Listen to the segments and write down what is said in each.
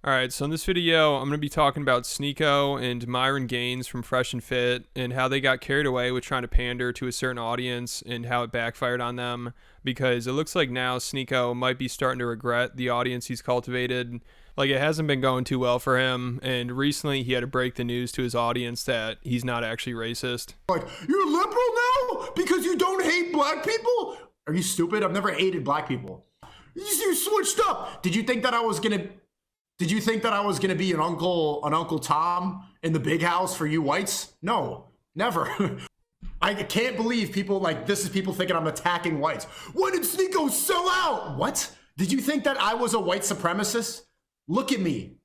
Alright, so in this video, I'm going to be talking about Sneako and Myron Gaines from Fresh and Fit and how they got carried away with trying to pander to a certain audience and how it backfired on them, because it looks like now Sneako might be starting to regret the audience he's cultivated. Like, it hasn't been going too well for him, and recently he had to break the news to his audience that he's not actually racist. Like, you're liberal now because you don't hate black people? Are you stupid? I've never hated black people. You switched up. Did you think that I was gonna be an Uncle Tom in the big house for you whites? No, never. I can't believe people people thinking I'm attacking whites. When did Sneako sell out? What? Did you think that I was a white supremacist? Look at me.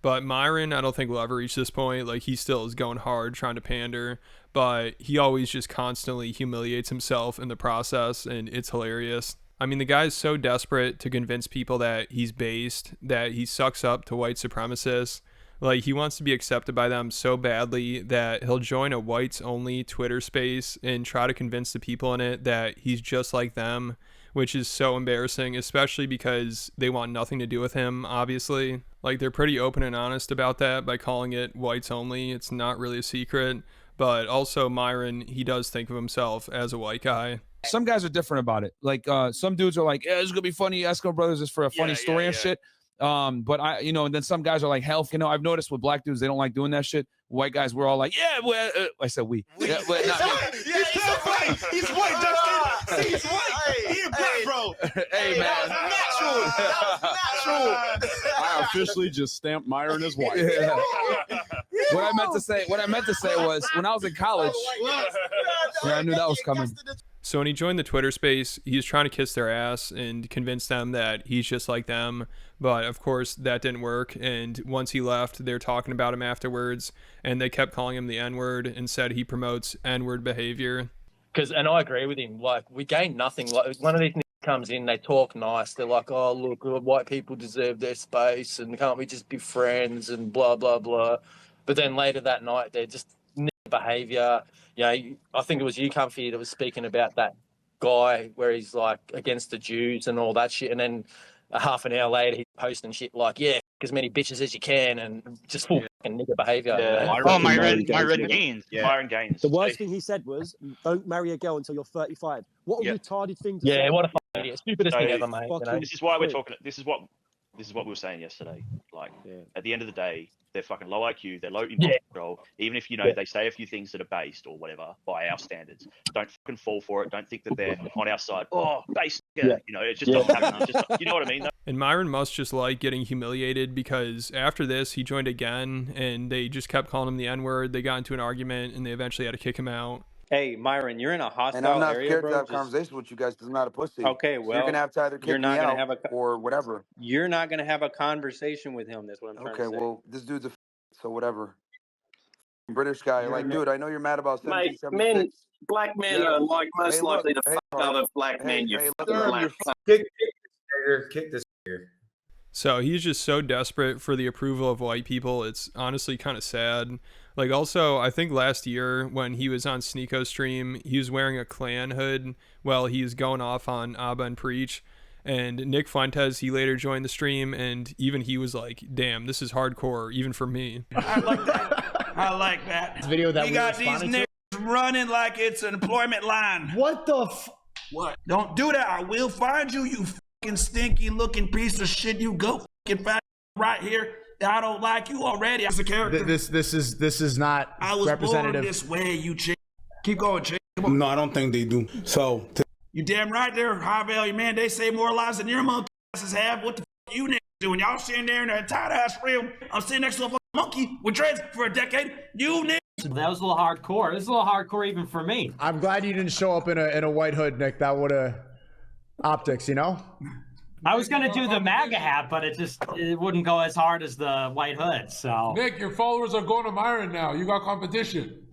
But Myron, I don't think will ever reach this point. Like, he still is going hard trying to pander, but he always just constantly humiliates himself in the process, and it's hilarious. I mean, the guy's so desperate to convince people that he's based, that he sucks up to white supremacists. Like, he wants to be accepted by them so badly that he'll join a whites-only Twitter space and try to convince the people in it that he's just like them, which is so embarrassing, especially because they want nothing to do with him, obviously. Like, they're pretty open and honest about that by calling it whites-only. It's not really a secret. But also, Myron, he does think of himself as a white guy. Some guys are different about it. Like, some dudes are like, yeah, this is gonna be funny. Eskimo Brothers is for a funny story and shit. But and then some guys are like, hell, I've noticed with black dudes, they don't like doing that shit. White guys, we're all like, yeah, well, I said we. Yeah, well, not me. He's so white. He's white, Dustin. He's white. He a black bro. Hey, man. That was natural. I officially just stamped Myron as white. Yeah. What I meant to say was, when I was in college, I knew that was coming. So when he joined the Twitter space, he was trying to kiss their ass and convince them that he's just like them. But of course, that didn't work. And once he left, they were talking about him afterwards, and they kept calling him the N-word and said he promotes N-word behavior. And I agree with him. Like, we gain nothing. Like, one of these niggas comes in, they talk nice. They're like, oh, look, white people deserve their space, and can't we just be friends and blah, blah, blah. But then later that night, they're just behavior. I think it was you, Comfy, that was speaking about that guy where he's like against the Jews and all that shit, and then a half an hour later he's posting shit like, yeah, as many bitches as you can, and just full fucking nigger behavior. Myron Gaines. Yeah. Myron Gaines. The worst thing he said was, don't marry a girl until you're 35. What a retarded thing to say. Yeah, what a fucking idiot. Stupidest thing ever, mate. This is why we're talking. This is what we were saying yesterday. Like, at the end of the day, they're fucking low IQ, they're low impulse control. Even if, they say a few things that are based or whatever by our standards, don't fucking fall for it. Don't think that they're on our side. Oh, base, it's just not happening. You know what I mean? And Myron must just like getting humiliated, because after this, he joined again, and they just kept calling him the N-word. They got into an argument, and they eventually had to kick him out. Hey, Myron, you're in a hostile area, and I'm not area, scared bro. to have conversation with you guys because I'm not a pussy. Okay, well, so you're gonna have to either kick me out or whatever. You're not gonna have a conversation with him. That's what I'm trying to say. Okay, well, this dude's a so whatever. British guy, like, dude, I know you're mad about 1776. Black men are like most likely to fuck other black men. Kick this nigger. So he's just so desperate for the approval of white people. It's honestly kind of sad. Like, also, I think last year when he was on Sneako's stream, he was wearing a Klan hood while he was going off on Abba and Preach. And Nick Fuentes, he later joined the stream, and even he was like, damn, this is hardcore, even for me. I like that. I like that. This video that we got these niggas running like it's an employment line. What the What? Don't do that. I will find you, you fucking stinky looking piece of shit. You go fucking find right here. I don't like you already as a character. This is not I was representative. born this way, you chick. Keep going, chick. No, I don't think they do. So you damn right there, high value man. They save more lives than your monkey asses have. What the fuck you niggas doing? Y'all sitting there in a tight ass room. I'm sitting next to a fucking monkey with dreads for a decade. You niggas. That was a little hardcore. This is a little hardcore even for me. I'm glad you didn't show up in a white hood, Nick. That would have optics, I was gonna do the MAGA hat, but it wouldn't go as hard as the white hood. So Nick, your followers are going to Myron now. You got competition.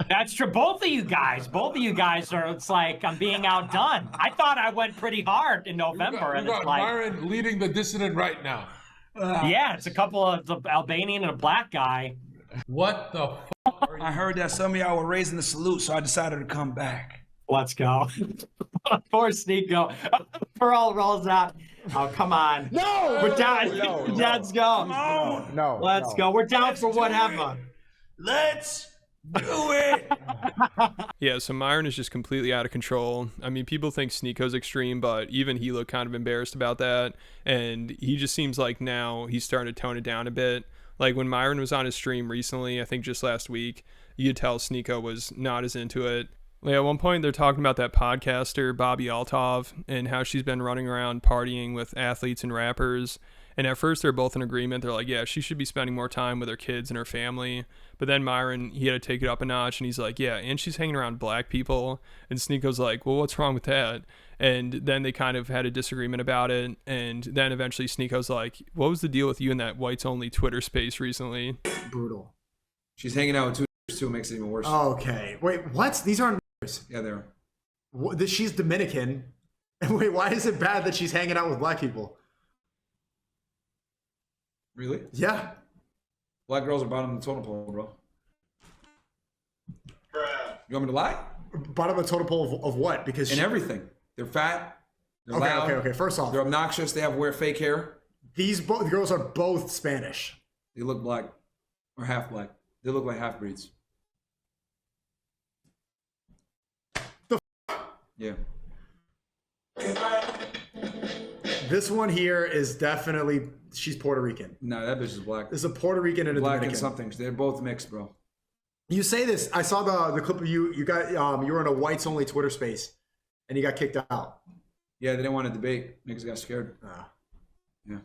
That's true. Both of you guys are. It's like I'm being outdone. I thought I went pretty hard in November, you got Myron leading the dissident right now. Yeah, it's a couple of the Albanian and a black guy. What the fuck? I heard that some of y'all were raising the salute, so I decided to come back. Let's go. Poor Sneako. Pearl rolls out. Oh, come on. No! We're down. No, Let's go. Come on. No. Let's go. We're down for whatever. Let's do it. Yeah, so Myron is just completely out of control. I mean, people think Sneako's extreme, but even he looked kind of embarrassed about that. And he just seems like now he's starting to tone it down a bit. Like when Myron was on his stream recently, I think just last week, you could tell Sneako was not as into it. Like at one point, they're talking about that podcaster, Bobby Altov, and how she's been running around partying with athletes and rappers. And at first, they're both in agreement. They're like, yeah, she should be spending more time with her kids and her family. But then Myron, he had to take it up a notch, and he's like, yeah, and she's hanging around black people. And Sneako's like, well, what's wrong with that? And then they kind of had a disagreement about it. And then eventually Sneako's like, what was the deal with you in that whites-only Twitter space recently? Brutal. She's hanging out with two, too, makes it even worse. Okay. Wait, what? These aren't. Yeah, they are. She's Dominican. And wait, why is it bad that she's hanging out with black people? Really? Yeah. Black girls are bottom of the totem pole, bro. You want me to lie? Bottom of the totem pole of what? Because in everything. They're fat. They're okay, loud. okay. First off, they're obnoxious. They wear fake hair. These girls are both Spanish. They look black or half black. They look like half breeds. Yeah. This one here is definitely, she's Puerto Rican. No, that bitch is black. There's a Puerto Rican and a black Dominican. and something. They're both mixed, bro. You say this. I saw the clip of you. You got you were in a whites only Twitter space, and you got kicked out. Yeah, they didn't want to debate. Niggas got scared. Yeah.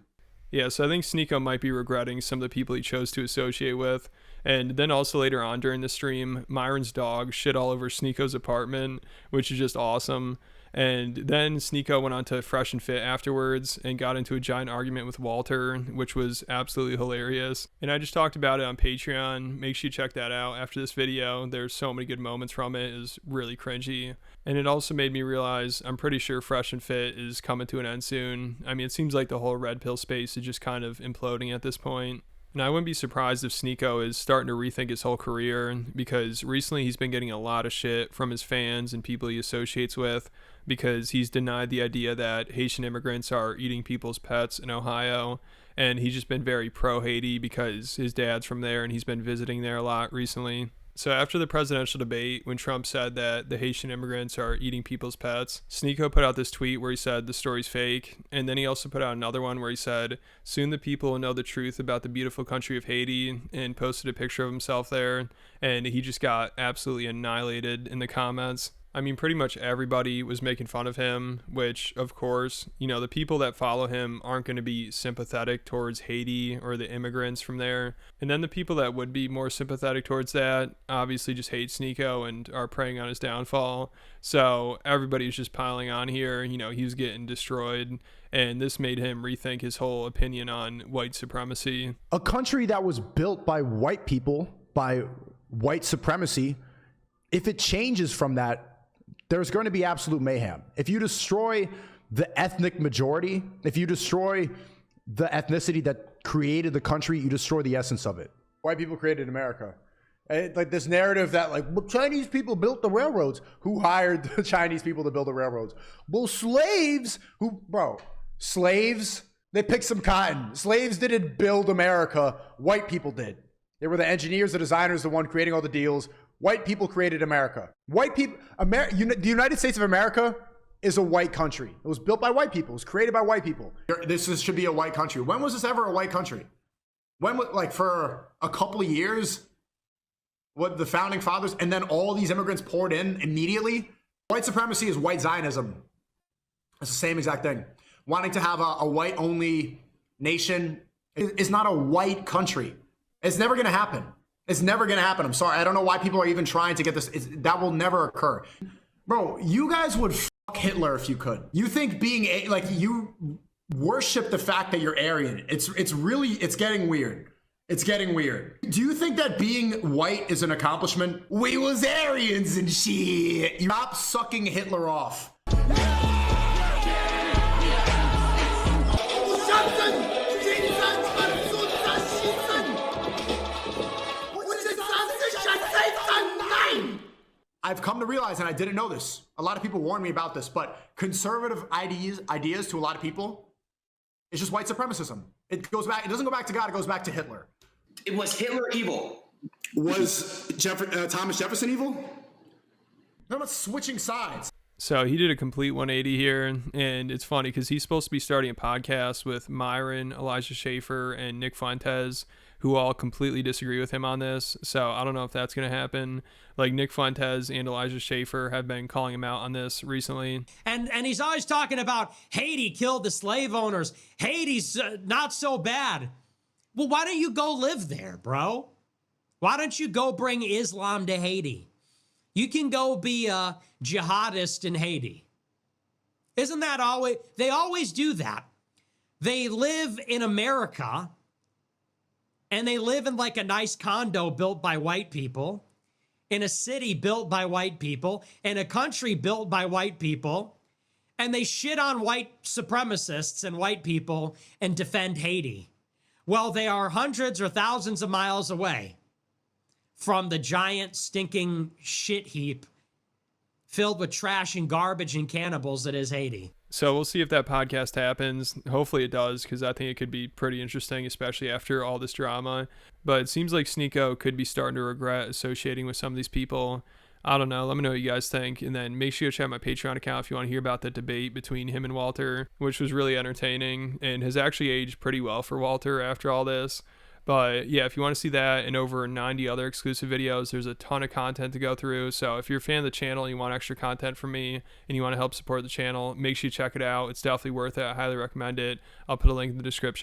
Yeah, so I think Sneako might be regretting some of the people he chose to associate with. And then also later on during the stream, Myron's dog shit all over Sneako's apartment, which is just awesome. And then Sneako went on to Fresh and Fit afterwards and got into a giant argument with Walter, which was absolutely hilarious. And I just talked about it on Patreon. Make sure you check that out after this video. There's so many good moments from it. It was really cringy. And it also made me realize I'm pretty sure Fresh and Fit is coming to an end soon. I mean, it seems like the whole red pill space is just kind of imploding at this point. And I wouldn't be surprised if Sneako is starting to rethink his whole career, because recently he's been getting a lot of shit from his fans and people he associates with, because he's denied the idea that Haitian immigrants are eating people's pets in Ohio. And he's just been very pro-Haiti because his dad's from there and he's been visiting there a lot recently. So after the presidential debate, when Trump said that the Haitian immigrants are eating people's pets, Sneako put out this tweet where he said the story's fake. And then he also put out another one where he said, soon the people will know the truth about the beautiful country of Haiti, and posted a picture of himself there. And he just got absolutely annihilated in the comments. I mean, pretty much everybody was making fun of him, which, of course, you know, the people that follow him aren't going to be sympathetic towards Haiti or the immigrants from there. And then the people that would be more sympathetic towards that obviously just hate Sneako and are preying on his downfall. So everybody's just piling on here. You know, he's getting destroyed. And this made him rethink his whole opinion on white supremacy. A country that was built by white people, by white supremacy, if it changes from that, there's going to be absolute mayhem. If you destroy the ethnic majority, if you destroy the ethnicity that created the country, you destroy the essence of it. White people created America. Like this narrative that like, well, Chinese people built the railroads. Who hired the Chinese people to build the railroads? Well, slaves slaves, they picked some cotton. Slaves didn't build America. White people did. They were the engineers, the designers, the one creating all the deals. White people created America. White people, the United States of America is a white country. It was built by white people. It was created by white people. This should be a white country. When was this ever a white country? When, like for a couple of years, what the founding fathers, and then all these immigrants poured in immediately? White supremacy is white Zionism. It's the same exact thing. Wanting to have a white-only nation is not a white country. It's never going to happen. It's never going to happen. I'm sorry. I don't know why people are even trying to get this. That will never occur. Bro, you guys would fuck Hitler if you could. You think being, like, you worship the fact that you're Aryan. It's getting weird. It's getting weird. Do you think that being white is an accomplishment? We was Aryans and shit. Stop sucking Hitler off. I've come to realize, and I didn't know this, a lot of people warned me about this, but conservative ideas to a lot of people, it's just white supremacism. It doesn't go back to God, it goes back to Hitler. Was Hitler evil? Was Thomas Jefferson evil? No, I'm not switching sides. So he did a complete 180 here, and it's funny because he's supposed to be starting a podcast with Myron, Elijah Schaefer, and Nick Fuentes, who all completely disagree with him on this. So I don't know if that's going to happen. Like Nick Fuentes and Elijah Schaefer have been calling him out on this recently. And he's always talking about Haiti killed the slave owners. Haiti's not so bad. Well, why don't you go live there, bro? Why don't you go bring Islam to Haiti? You can go be a jihadist in Haiti. Isn't that always? They always do that. They live in America and they live in like a nice condo built by white people, in a city built by white people, in a country built by white people, and they shit on white supremacists and white people and defend Haiti. Well, they are hundreds or thousands of miles away from the giant stinking shit heap filled with trash and garbage and cannibals that is Haiti. So we'll see if that podcast happens. Hopefully it does, because I think it could be pretty interesting, especially after all this drama. But it seems like Sneako could be starting to regret associating with some of these people. I don't know. Let me know what you guys think. And then make sure you check out my Patreon account if you want to hear about the debate between him and Walter, which was really entertaining and has actually aged pretty well for Walter after all this. But yeah, if you want to see that and over 90 other exclusive videos, there's a ton of content to go through. So if you're a fan of the channel and you want extra content from me and you want to help support the channel, make sure you check it out. It's definitely worth it. I highly recommend it. I'll put a link in the description.